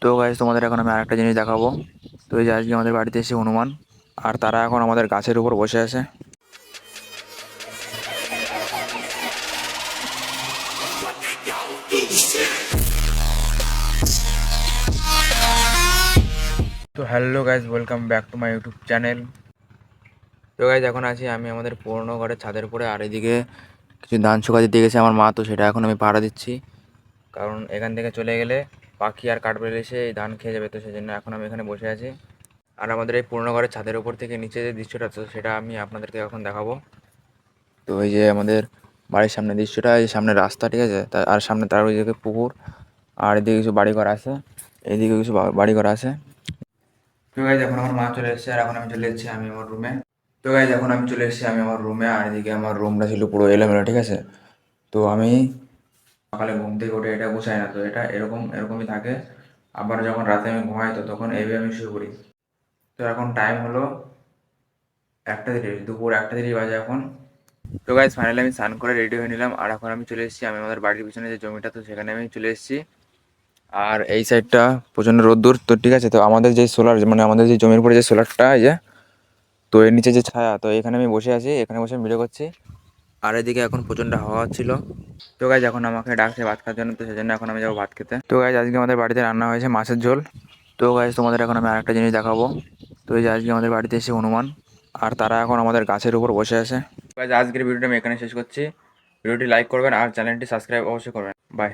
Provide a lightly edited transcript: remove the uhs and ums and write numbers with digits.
তো গাইজ তোমাদের এখন আমি আরেকটা জিনিস দেখাবো। তো এই যে আজকে আমাদের বাড়িতে এসে হনুমান, আর তারা এখন আমাদের গাছের উপর বসে আছে। তো hello guys, welcome back to my YouTube channel. তো গাইজ এখন আছি আমি আমাদের পুরোনো ঘরের ছাদের উপরে, আর এদিকে কিছু ধান শুকাতে দিয়ে গেছে আমার মা, তো সেটা এখন আমি পাহারা দিচ্ছি। কারণ এখান থেকে চলে গেলে পাখি আর কাঠবিড়ালি এসে এই ধান খেয়ে যাবে, তো সেই জন্য এখন আমি এখানে বসে আছি। আর আমাদের এই পুরোনো ঘরের ছাদের উপর থেকে নিচে যে দৃশ্যটা, তো সেটা আমি আপনাদেরকে এখন দেখাবো। তো এই যে আমাদের বাড়ির সামনে দৃশ্যটা, এই সামনে রাস্তা, ঠিক আছে, আর সামনে তার ওইদিকে পুকুর, আর এদিকে কিছু বাড়িঘর আছে, এইদিকে কিছু বাড়িঘর আছে। তো গাইজ এখন আমার মা চলে এসেছে, আর এখন আমি চলে এসেছি আমি আমার রুমে। তো গাইজ এখন আমি চলে এসেছি আমি আমার রুমে, আর এদিকে আমার রুমটা ছিল পুরো এলোমেলো, ঠিক আছে। তো আমি সকালে ঘুম থেকে উঠে এটা গুছাই না, তো এটা এরকমই থাকে। আবার যখন রাতে আমি ঘুমাই, তো তখন এইভাবে আমি শুয়ে পড়ি। তো এখন টাইম হলো 1:30, দুপুর 1:30 বাজে এখন। তো গাইজ ফাইনালি আমি স্নান করে রেডি হয়ে নিলাম, আর এখন আমি চলে এসেছি আমি আমাদের বাড়ির পিছনে যে জমিটা, তো সেখানে আমি চলে এসেছি। আর এই সাইডটা প্রচণ্ড রোদ্দুর, তো ঠিক আছে। তো আমাদের যে সোলার, মানে আমাদের যে জমির উপরে যে সোলারটা, এই যে, তো এর নিচে যে ছায়া, তো এখানে আমি বসে আছি, এখানে বসে ভিডিও করছি। আর এদিকে এখন প্রচণ্ড হাওয়া হচ্ছিল। তো গাইজ এখন আমাকে ডাকছে ভাত খাওয়ার জন্য, তো সেজন্য এখন আমি যাবো ভাত খেতে। তো গাইজ আজকে আমাদের বাড়িতে রান্না হয়েছে মাছের ঝোল। তো গাইজ তোমাদের এখন আমি আরেকটা জিনিস দেখাবো। তো এই যে আজকে আমাদের বাড়িতে এসে হনুমান, আর তারা এখন আমাদের গাছের উপর বসে আছে। গাইজ আজকের ভিডিওটা আমি এখানে শেষ করছি। ভিডিওটি লাইক করবেন আর চ্যানেলটি সাবস্ক্রাইব অবশ্যই করবেন। বাই।